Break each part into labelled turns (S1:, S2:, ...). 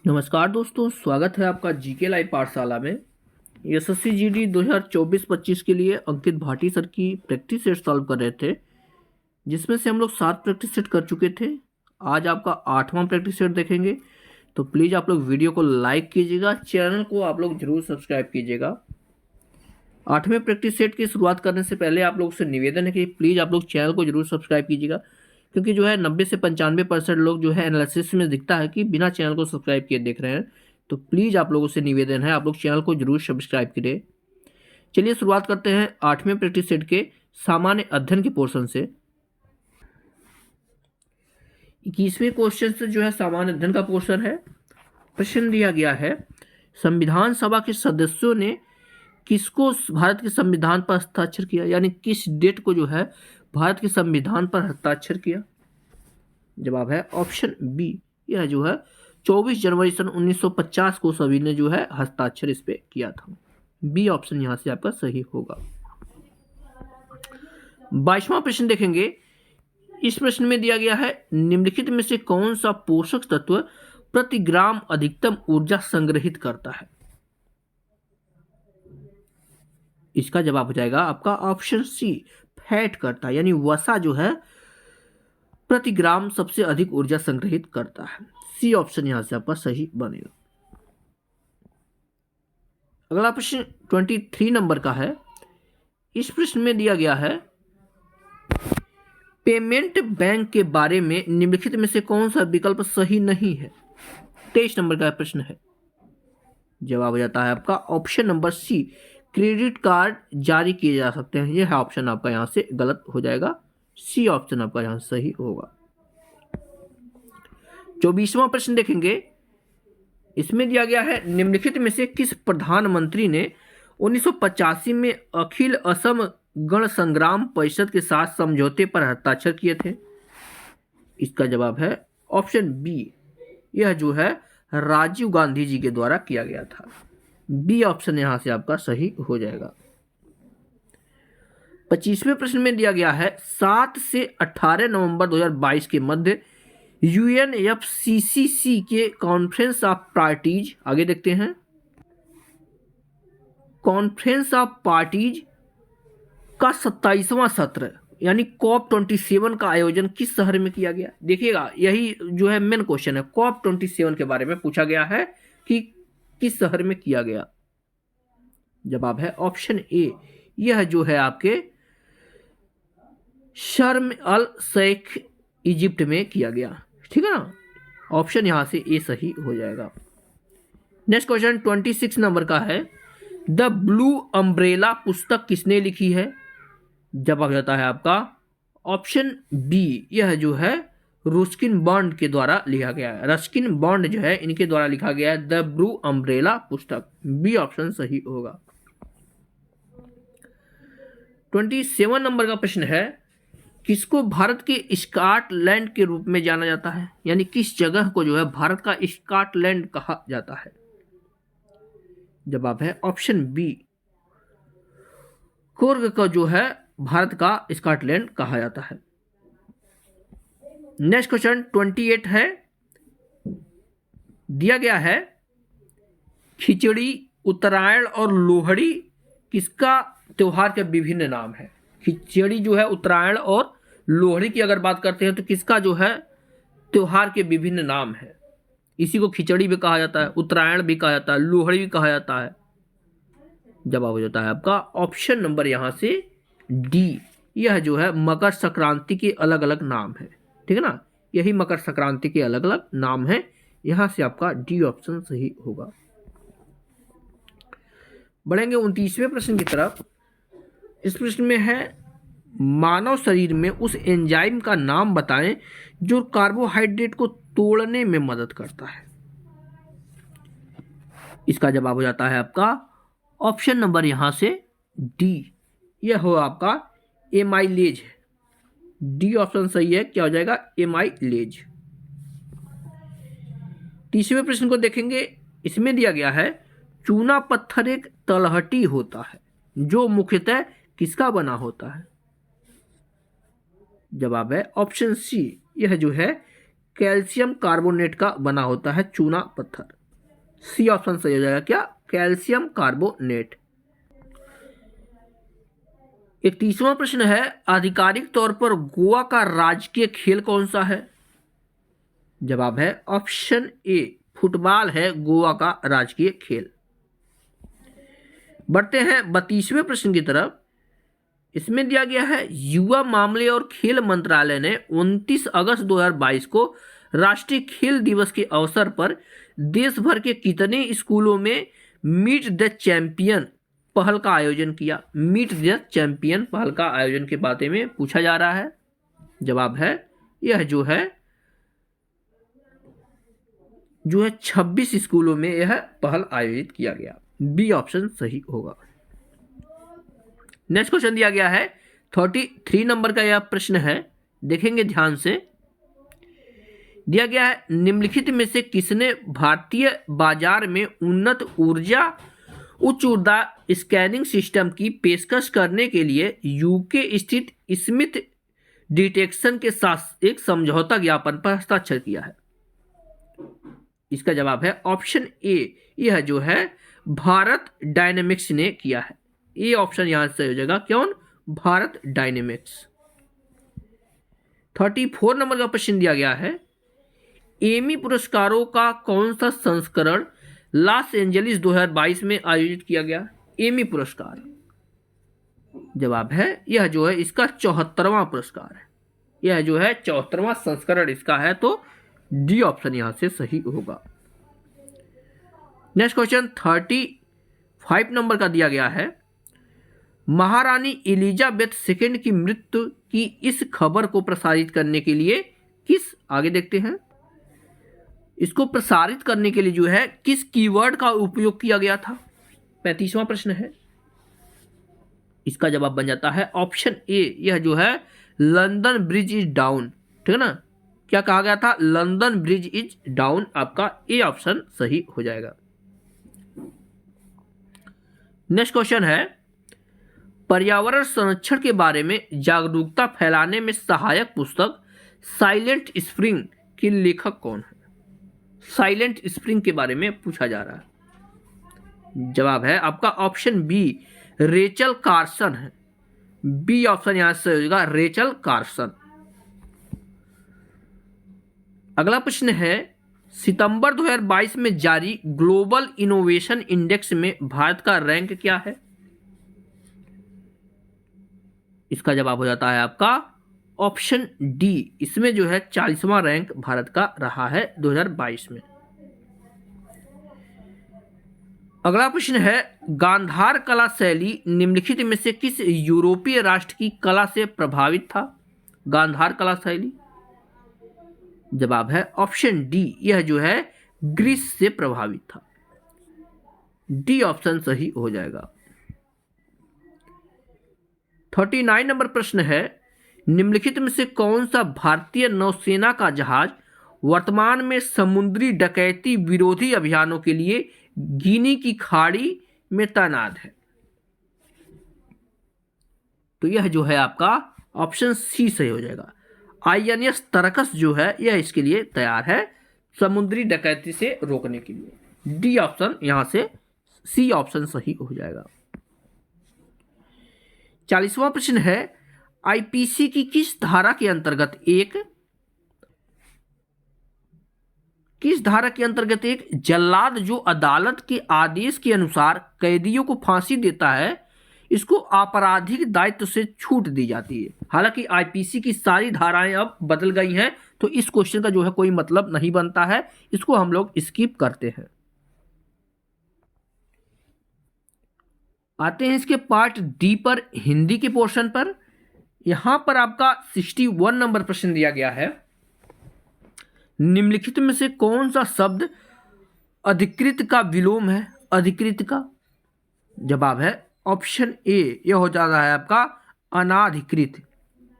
S1: नमस्कार दोस्तों, स्वागत है आपका जीके लाइव पाठशाला में। एसएससी जीडी 2024-25 के लिए अंकित भाटी सर की प्रैक्टिस सेट सॉल्व कर रहे थे, जिसमें से हम लोग 7 प्रैक्टिस सेट कर चुके थे। आज आपका 8वां प्रैक्टिस सेट देखेंगे, तो प्लीज़ आप लोग वीडियो को लाइक कीजिएगा, चैनल को आप लोग जरूर सब्सक्राइब कीजिएगा। 8वें प्रैक्टिस सेट की शुरुआत करने से पहले आप लोग से निवेदन है कि प्लीज़ आप लोग चैनल को जरूर सब्सक्राइब कीजिएगा, क्योंकि जो है 90 से 95% लोग जो है एनालिसिस में दिखता है कि बिना चैनल को सब्सक्राइब किए देख रहे हैं। तो प्लीज़ आप लोगों से निवेदन है, आप लोग चैनल को जरूर सब्सक्राइब करें। चलिए शुरुआत करते हैं 8वें प्रैक्टिस सेट के सामान्य अध्ययन के पोर्शन से। 21वें क्वेश्चन से जो है सामान्य अध्ययन का पोर्शन है। प्रश्न दिया गया है, संविधान सभा के सदस्यों ने किसको भारत के संविधान पर हस्ताक्षर किया, यानी किस डेट को जो है भारत के संविधान पर हस्ताक्षर किया। जवाब है ऑप्शन बी, यह जो है 24 जनवरी सन 1950 को सभी ने जो है हस्ताक्षर इस पे किया था। बी ऑप्शन यहां से आपका सही होगा। 22वां प्रश्न देखेंगे। इस प्रश्न में दिया गया है, निम्नलिखित में से कौन सा पोषक तत्व प्रति ग्राम अधिकतम ऊर्जा संग्रहित करता है। इसका जवाब हो जाएगा आपका ऑप्शन सी, फैट करता है, यानी वसा जो है प्रति ग्राम सबसे अधिक ऊर्जा संग्रहित करता है। सी ऑप्शन यहां से आपका सही बनेगा। अगला प्रश्न 23 नंबर का है। इस प्रश्न में दिया गया है, पेमेंट बैंक के बारे में निम्नलिखित में से कौन सा विकल्प सही नहीं है। 23 नंबर का प्रश्न है। जवाब हो जाता है आपका option number C, credit card जारी किए जा सकते हैं। यह ऑप्शन आपका यहां से गलत हो जाएगा। सी ऑप्शन आपका यहां सही होगा। 24वां प्रश्न देखेंगे। इसमें दिया गया है, निम्नलिखित में से किस प्रधानमंत्री ने 1985 में अखिल असम गण संग्राम परिषद के साथ समझौते पर हस्ताक्षर किए थे। इसका जवाब है ऑप्शन बी, यह जो है राजीव गांधी जी के द्वारा किया गया था। बी ऑप्शन यहां से आपका सही हो जाएगा। 25वें प्रश्न में दिया गया है, 7 से 18 नवंबर 2022 के मध्य यूएनएफसीसीसी के कॉन्फ्रेंस ऑफ पार्टीज, आगे देखते हैं, कॉन्फ्रेंस ऑफ पार्टीज का 27वां सत्र यानी COP27 का आयोजन किस शहर में किया गया। देखिएगा, यही जो है मेन क्वेश्चन है। COP27 के बारे में पूछा गया है कि किस शहर में किया गया। जवाब है ऑप्शन ए, यह जो है आपके शर्म अल शेख इजिप्ट में किया गया। ठीक है ना, ऑप्शन यहां से ए सही हो जाएगा। नेक्स्ट क्वेश्चन 26 नंबर का है, द ब्लू अम्ब्रेला पुस्तक किसने लिखी है। जवाब जाता है आपका ऑप्शन बी, यह जो है रस्किन बॉन्ड के द्वारा लिखा गया है। रस्किन बॉन्ड जो है इनके द्वारा लिखा गया है द ब्लू अम्ब्रेला पुस्तक। बी ऑप्शन सही होगा। 27 नंबर का प्रश्न है, किसको भारत के स्कॉटलैंड के रूप में जाना जाता है, यानी किस जगह को जो है भारत का स्कॉटलैंड कहा जाता है। जवाब है ऑप्शन बी, कुर्ग को जो है भारत का स्कॉटलैंड कहा जाता है। नेक्स्ट क्वेश्चन 28 है। दिया गया है, खिचड़ी, उत्तरायण और लोहड़ी किसका त्योहार के विभिन्न नाम है। खिचड़ी जो है उत्तरायण और लोहड़ी की अगर बात करते हैं तो किसका जो है त्योहार के विभिन्न नाम है। इसी को खिचड़ी भी कहा जाता है, उत्तरायण भी कहा जाता है, लोहड़ी भी कहा जाता है। जवाब हो जाता है आपका ऑप्शन नंबर यहां से डी, यह जो है मकर संक्रांति के अलग अलग नाम है। ठीक है ना, यही मकर संक्रांति के अलग अलग नाम है। यहां से आपका डी ऑप्शन सही होगा। बढ़ेंगे 29वें प्रश्न की तरफ। इस प्रश्न में है, मानव शरीर में उस एंजाइम का नाम बताएं जो कार्बोहाइड्रेट को तोड़ने में मदद करता है। इसका जवाब हो जाता है आपका ऑप्शन नंबर यहां से डी, यह हो आपका एमाइलेज है। डी ऑप्शन सही है। क्या हो जाएगा, एमाइलेज। 30वें प्रश्न को देखेंगे। इसमें दिया गया है, चूना पत्थर एक तलहटी होता है जो मुख्यतः किसका बना होता है। जवाब है ऑप्शन सी, यह जो है कैल्शियम कार्बोनेट का बना होता है चूना पत्थर। सी ऑप्शन सही हो जाएगा। क्या? Calcium carbonate. 31वां प्रश्न है, आधिकारिक तौर पर गोवा का राजकीय खेल कौन सा है? जवाब है ऑप्शन ए, फुटबॉल है गोवा का राजकीय खेल। बढ़ते हैं 32वें प्रश्न की तरफ। इसमें दिया गया है, युवा मामले और खेल मंत्रालय ने 29 अगस्त 2022 को राष्ट्रीय खेल दिवस के अवसर पर देश भर के कितने स्कूलों में मीट द चैंपियन पहल का आयोजन किया? मीट द चैंपियन पहल का आयोजन के बारे में पूछा जा रहा है। जवाब है यह जो है 26 स्कूलों में यह पहल आयोजित किया गया। बी ऑप्शन सही होगा। नेक्स्ट क्वेश्चन दिया गया है 33 नंबर का यह प्रश्न है, देखेंगे ध्यान से। दिया गया है, निम्नलिखित में से किसने भारतीय बाजार में उन्नत ऊर्जा उच्च ऊर्जा स्कैनिंग सिस्टम की पेशकश करने के लिए यूके स्थित स्मिथ डिटेक्शन के साथ एक समझौता ज्ञापन पर हस्ताक्षर किया है? इसका जवाब है ऑप्शन ए, यह जो है भारत डायनेमिक्स ने किया है। ए ऑप्शन यहां से हो जाएगा। कौन? भारत डायनेमिक्स। 34 नंबर का प्रश्न दिया गया है, एमी पुरस्कारों का कौन सा संस्करण लॉस एंजलिस 2022 में आयोजित किया गया? एमी पुरस्कार। जवाब है यह जो है इसका 74वां पुरस्कार है। यह जो है 74वां संस्करण इसका है, तो डी ऑप्शन यहां से सही होगा। नेक्स्ट क्वेश्चन 35 नंबर का दिया गया है, महारानी एलिजाबेथ सेकेंड की मृत्यु की इस खबर को प्रसारित करने के लिए किस, आगे देखते हैं, इसको प्रसारित करने के लिए जो है किस कीवर्ड का उपयोग किया गया था? 35वां प्रश्न है। इसका जवाब बन जाता है ऑप्शन ए, यह जो है लंदन ब्रिज इज डाउन। ठीक है ना? क्या कहा गया था? London bridge is down. आपका ए ऑप्शन सही हो जाएगा। नेक्स्ट क्वेश्चन है, पर्यावरण संरक्षण के बारे में जागरूकता फैलाने में सहायक पुस्तक साइलेंट स्प्रिंग के लेखक कौन है? साइलेंट स्प्रिंग के बारे में पूछा जा रहा है। जवाब है आपका ऑप्शन बी, रेचल कार्सन है। बी ऑप्शन यहां से होगा, रेचल कार्सन। अगला प्रश्न है, सितंबर 2022 में जारी ग्लोबल इनोवेशन इंडेक्स में भारत का रैंक क्या है? इसका जवाब हो जाता है आपका ऑप्शन डी, इसमें जो है 40वां रैंक भारत का रहा है 2022 में। अगला प्रश्न है, गांधार कला शैली निम्नलिखित में से किस यूरोपीय राष्ट्र की कला से प्रभावित था? गांधार कला शैली। जवाब है ऑप्शन डी, यह जो है ग्रीस से प्रभावित था। डी ऑप्शन सही हो जाएगा। 39 नंबर प्रश्न है, निम्नलिखित में से कौन सा भारतीय नौसेना का जहाज वर्तमान में समुद्री डकैती विरोधी अभियानों के लिए गिनी की खाड़ी में तैनात है? तो यह जो है आपका ऑप्शन सी सही हो जाएगा। INS तरकस जो है यह इसके लिए तैयार है, समुद्री डकैती से रोकने के लिए। डी ऑप्शन यहां से सी ऑप्शन सही हो जाएगा। 40वां प्रश्न है, IPC की किस धारा के अंतर्गत एक जल्लाद जो अदालत के आदेश के अनुसार कैदियों को फांसी देता है, इसको आपराधिक दायित्व से छूट दी जाती है? हालांकि IPC की सारी धाराएं अब बदल गई हैं, तो इस क्वेश्चन का जो है कोई मतलब नहीं बनता है, इसको हम लोग स्किप करते हैं। आते हैं इसके पार्ट डी पर, हिंदी के पोर्शन पर। यहां पर आपका 61 नंबर प्रश्न दिया गया है, निम्नलिखित में से कौन सा शब्द अधिकृत का विलोम है? अधिकृत का। जवाब है ऑप्शन ए, यह हो जाता है आपका अनाधिकृत।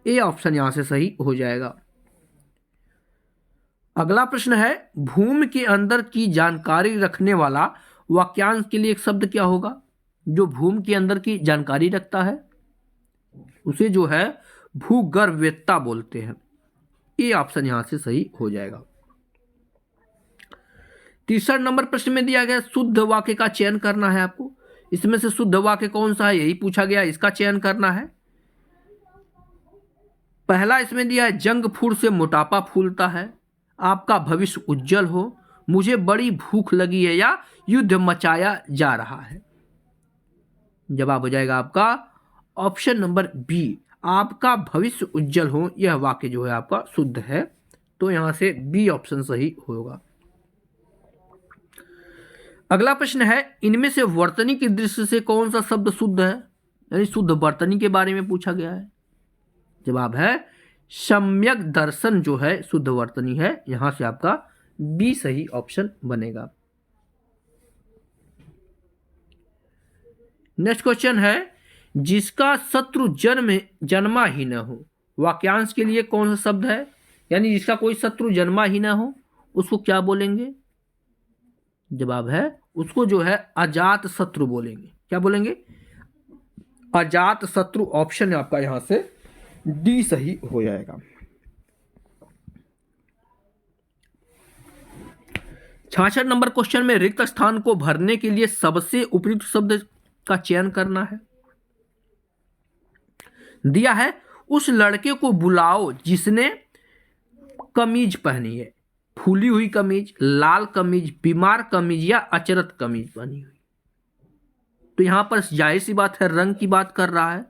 S1: ए ऑप्शन यहां से सही हो जाएगा। अगला प्रश्न है, भूमि के अंदर की जानकारी रखने वाला वाक्यांश के लिए एक शब्द क्या होगा? जो भूमि के अंदर की जानकारी रखता है उसे जो है भूगर्भवेत्ता बोलते हैं। ए ऑप्शन यहां से सही हो जाएगा। तीसरा नंबर प्रश्न में दिया गया शुद्ध वाक्य का चयन करना है आपको। इसमें से शुद्ध वाक्य कौन सा है यही पूछा गया, इसका चयन करना है। पहला इसमें दिया है जंक फूड से मोटापा फूलता है, आपका भविष्य उज्जवल हो, मुझे बड़ी भूख लगी है, या युद्ध मचाया जा रहा है। जवाब हो जाएगा आपका ऑप्शन नंबर बी, आपका भविष्य उज्जवल हो। यह वाक्य जो है आपका शुद्ध है, तो यहां से बी ऑप्शन सही होगा। अगला प्रश्न है इनमें से वर्तनी की दृष्टि से कौन सा शब्द शुद्ध है, यानी शुद्ध वर्तनी के बारे में पूछा गया है। जवाब है सम्यक दर्शन जो है शुद्ध वर्तनी है, यहां से आपका बी सही ऑप्शन बनेगा। नेक्स्ट क्वेश्चन है जिसका शत्रु जन्मा ही न हो, वाक्यांश के लिए कौन सा शब्द है, यानी जिसका कोई शत्रु जन्मा ही ना हो उसको क्या बोलेंगे। जवाब है उसको जो है अजात शत्रु बोलेंगे। क्या बोलेंगे, अजात शत्रु। ऑप्शन आपका यहां से डी सही हो जाएगा। 66 नंबर क्वेश्चन में रिक्त स्थान को भरने के लिए सबसे उपयुक्त शब्द का चयन करना है। दिया है उस लड़के को बुलाओ जिसने कमीज पहनी है, फूली हुई कमीज, लाल कमीज, बीमार कमीज या अचरत कमीज पहनी हुई। तो यहां पर जाहिर सी बात है रंग की बात कर रहा है।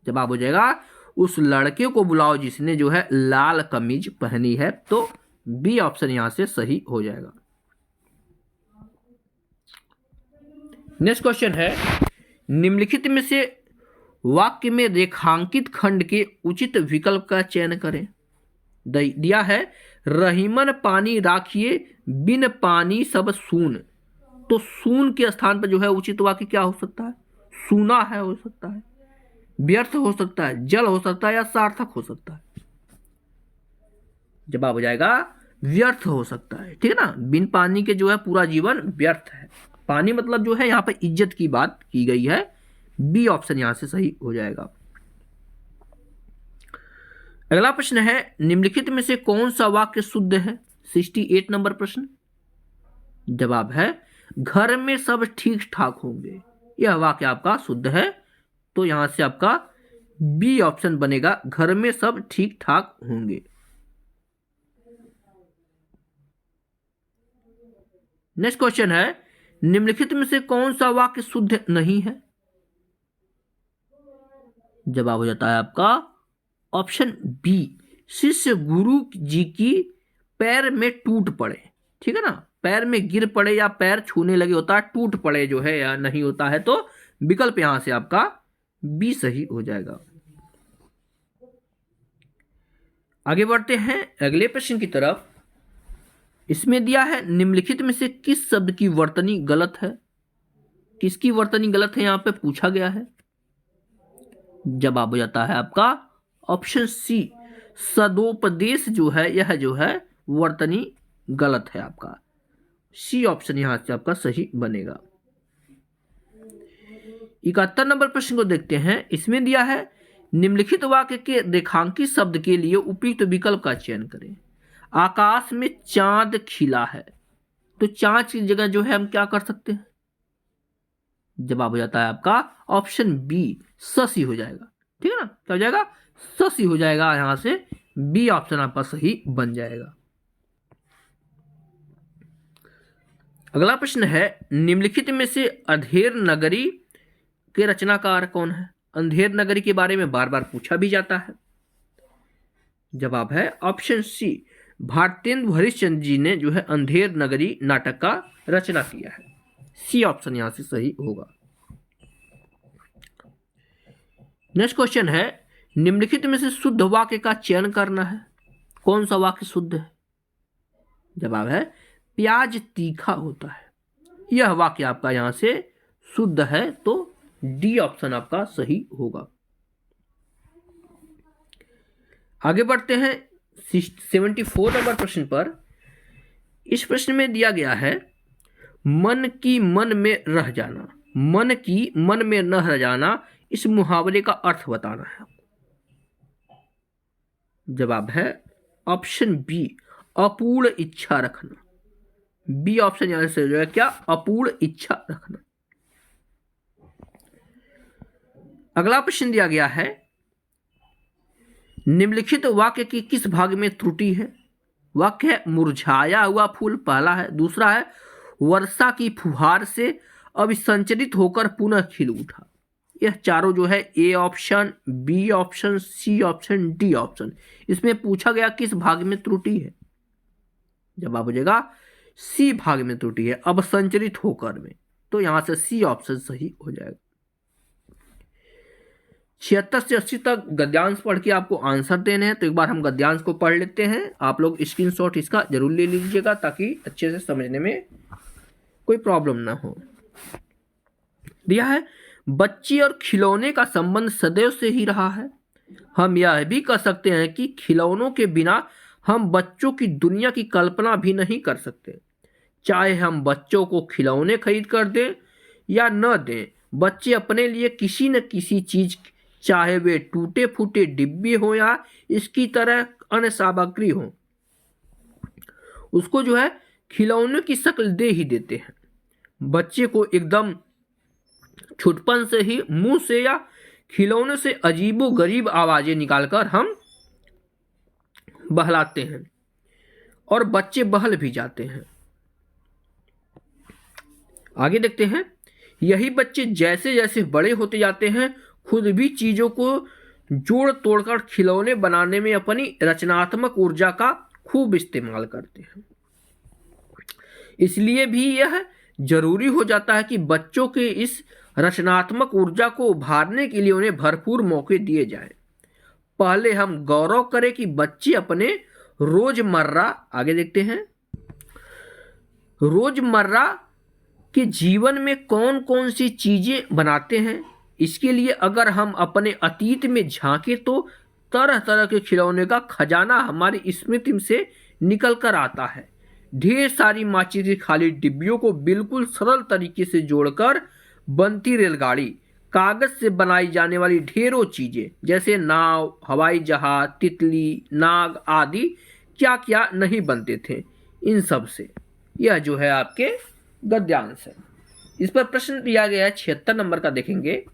S1: जवाब हो जाएगा उस लड़के को बुलाओ जिसने जो है लाल कमीज पहनी है, तो बी ऑप्शन यहां से सही हो जाएगा। नेक्स्ट क्वेश्चन है निम्नलिखित में से वाक्य में रेखांकित खंड के उचित विकल्प का चयन करें। दिया है रहीमन पानी राखिए बिन पानी सब सून, तो सून के स्थान पर जो है उचित वाक्य क्या हो सकता है, सूना है हो सकता है, व्यर्थ हो सकता है, जल हो सकता है, या सार्थक हो सकता है। जवाब हो जाएगा व्यर्थ हो सकता है। ठीक है ना, बिन पानी के जो है पूरा जीवन व्यर्थ है। पानी मतलब जो है यहाँ पर इज्जत की बात की गई है। बी ऑप्शन यहां से सही हो जाएगा। अगला प्रश्न है निम्नलिखित में से कौन सा वाक्य शुद्ध है। 68 नंबर प्रश्न। जवाब है घर में सब ठीक ठाक होंगे, यह वाक्य आपका शुद्ध है, तो यहां से आपका बी ऑप्शन बनेगा, घर में सब ठीक ठाक होंगे। नेक्स्ट क्वेश्चन है निम्नलिखित में से कौन सा वाक्य शुद्ध नहीं है। जवाब हो जाता है आपका ऑप्शन बी, शिष्य गुरु जी की पैर में टूट पड़े। ठीक है ना, पैर में गिर पड़े या पैर छूने लगे होता है, टूट पड़े जो है या नहीं होता है, तो विकल्प यहां से आपका बी सही हो जाएगा। आगे बढ़ते हैं अगले प्रश्न की तरफ। इसमें दिया है निम्नलिखित में से किस शब्द की वर्तनी गलत है। किसकी वर्तनी गलत है यहां पे पूछा गया है। जवाब हो जाता है आपका ऑप्शन सी, सदोपदेश जो है यह जो है वर्तनी गलत है आपका। सी ऑप्शन यहां से आपका सही बनेगा। 71 नंबर प्रश्न को देखते हैं। इसमें दिया है निम्नलिखित वाक्य के रेखांकित शब्द के लिए उपयुक्त विकल्प का चयन करें। आकाश में चांद खिला है, तो चांद की जगह जो है हम क्या कर सकते हैं। जवाब हो जाता है आपका ऑप्शन बी, शशि हो जाएगा। ठीक है ना, क्या हो जाएगा, शशि हो जाएगा। यहां से बी ऑप्शन आपका सही बन जाएगा। अगला प्रश्न है निम्नलिखित में से अंधेर नगरी के रचनाकार कौन है। अंधेर नगरी के बारे में बार बार पूछा भी जाता है। जवाब है ऑप्शन सी, भारतेंदु हरिश्चंद्र जी ने जो है अंधेर नगरी नाटक का रचना किया है। सी ऑप्शन यहां से सही होगा। नेक्स्ट क्वेश्चन है निम्नलिखित में से शुद्ध वाक्य का चयन करना है। कौन सा वाक्य शुद्ध है। जवाब है प्याज तीखा होता है, यह वाक्य आपका यहां से शुद्ध है, तो डी ऑप्शन आपका सही होगा। आगे बढ़ते हैं 74 नंबर प्रश्न पर। इस प्रश्न में दिया गया है मन की मन में रह जाना, मन की मन में न रह जाना, इस मुहावरे का अर्थ बताना है। जवाब है ऑप्शन बी, अपूर्ण इच्छा रखना। बी ऑप्शन यहां से जो है क्या, अपूर्ण इच्छा रखना। अगला प्रश्न दिया गया है, निम्नलिखित वाक्य की किस भाग में त्रुटि है? वाक्य है मुरझाया हुआ फूल पहला है, दूसरा है वर्षा की फुहार से अभिसंचरित होकर पुनः खिल उठा। यह चारों जो है A option, B option, C option, D option, इसमें पूछा गया किस भाग में त्रुटि है? जवाब हो जाएगा सी भाग में त्रुटि है, अभिसंचरित होकर में। तो यहां से सी ऑप्शन सही हो जाएगा। 76 से 80 तक गद्यांश पढ़ के आपको आंसर देने हैं, तो एक बार हम गद्यांश को पढ़ लेते हैं। आप लोग स्क्रीनशॉट इसका जरूर ले लीजिएगा ताकि अच्छे से समझने में कोई प्रॉब्लम ना हो। दिया है, बच्ची और खिलौने का संबंध सदैव से ही रहा है। हम यह भी कह सकते हैं कि खिलौनों के बिना हम बच्चों की दुनिया की कल्पना भी नहीं कर सकते। चाहे हम बच्चों को खिलौने खरीद कर दें या न दें, बच्चे अपने लिए किसी न किसी चीज, चाहे वे टूटे फूटे डिब्बे हो या इसकी तरह अन्य सामग्री हो, उसको जो है खिलौने की शक्ल दे ही देते हैं। बच्चे को एकदम छुटपन से ही मुंह से या खिलौने से अजीबो गरीब आवाजें निकालकर हम बहलाते हैं और बच्चे बहल भी जाते हैं। आगे देखते हैं, यही बच्चे जैसे जैसे बड़े होते जाते हैं खुद भी चीजों को जोड़ तोड़कर खिलौने बनाने में अपनी रचनात्मक ऊर्जा का खूब इस्तेमाल करते हैं। इसलिए भी यह जरूरी हो जाता है कि बच्चों के इस रचनात्मक ऊर्जा को उभारने के लिए उन्हें भरपूर मौके दिए जाएं। पहले हम गौरव करें कि बच्चे अपने रोजमर्रा, आगे देखते हैं, रोजमर्रा के जीवन में कौन कौन सी चीजें बनाते हैं। इसके लिए अगर हम अपने अतीत में झांकें तो तरह तरह के खिलौने का खजाना हमारी स्मृति से निकल कर आता है। ढेर सारी माचिस की खाली डिब्बियों को बिल्कुल सरल तरीके से जोड़कर बनती रेलगाड़ी, कागज से बनाई जाने वाली ढेरों चीजें जैसे नाव, हवाई जहाज, तितली, नाग आदि क्या क्या नहीं बनते थे। इन सब से यह जो है आपके गद्यांश है। इस पर प्रश्न दिया गया है 76 नंबर का, देखेंगे।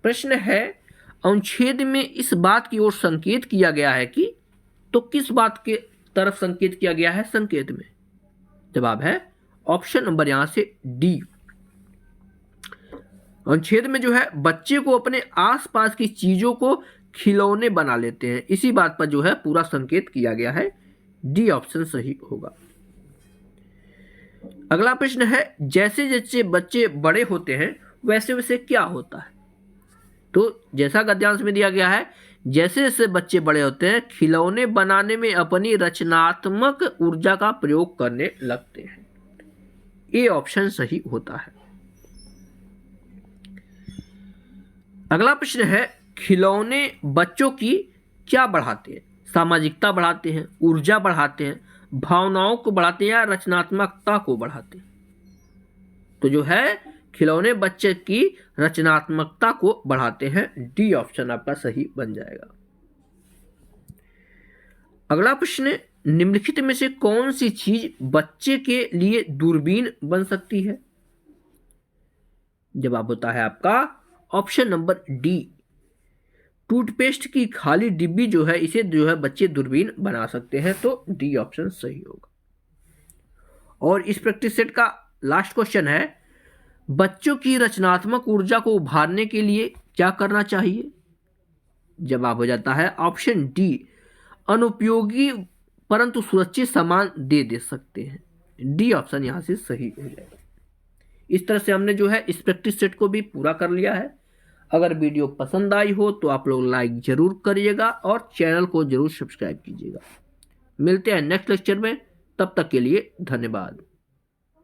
S1: प्रश्न है, अनुच्छेद में इस बात की ओर संकेत किया गया है कि, तो किस बात के तरफ संकेत किया गया है संकेत में? जवाब है ऑप्शन नंबर यहां से डी। अनुच्छेद में जो है बच्चे को अपने आसपास की चीजों को खिलौने बना लेते हैं, इसी बात पर जो है पूरा संकेत किया गया है। डी ऑप्शन सही होगा। अगला प्रश्न है, जैसे जैसे बच्चे बड़े होते हैं वैसे वैसे क्या होता है? तो जैसा गद्यांश में दिया गया है, जैसे जैसे बच्चे बड़े होते हैं खिलौने बनाने में अपनी रचनात्मक ऊर्जा का प्रयोग करने लगते हैं। ए ऑप्शन सही होता है। अगला प्रश्न है, खिलौने बच्चों की क्या बढ़ाते हैं? सामाजिकता बढ़ाते हैं, ऊर्जा बढ़ाते हैं, भावनाओं को बढ़ाते हैं या रचनात्मकता को बढ़ाते हैं? तो जो है खिलौने बच्चे की रचनात्मकता को बढ़ाते हैं। डी ऑप्शन आपका सही बन जाएगा। अगला प्रश्न, निम्नलिखित में से कौन सी चीज बच्चे के लिए दूरबीन बन सकती है? जवाब होता है आपका ऑप्शन नंबर डी। टूथपेस्ट की खाली डिब्बी जो है, इसे जो है बच्चे दूरबीन बना सकते हैं, तो डी ऑप्शन सही होगा। और इस प्रैक्टिस सेट का लास्ट क्वेश्चन है, बच्चों की रचनात्मक ऊर्जा को उभारने के लिए क्या करना चाहिए? जवाब हो जाता है ऑप्शन डी, अनुपयोगी परंतु सुरक्षित सामान दे सकते हैं। डी ऑप्शन यहां से सही हो जाएगा। इस तरह से हमने जो है इस प्रैक्टिस सेट को भी पूरा कर लिया है। अगर वीडियो पसंद आई हो तो आप लोग लाइक जरूर करिएगा और चैनल को जरूर सब्सक्राइब कीजिएगा। मिलते हैं नेक्स्ट लेक्चर में, तब तक के लिए धन्यवाद।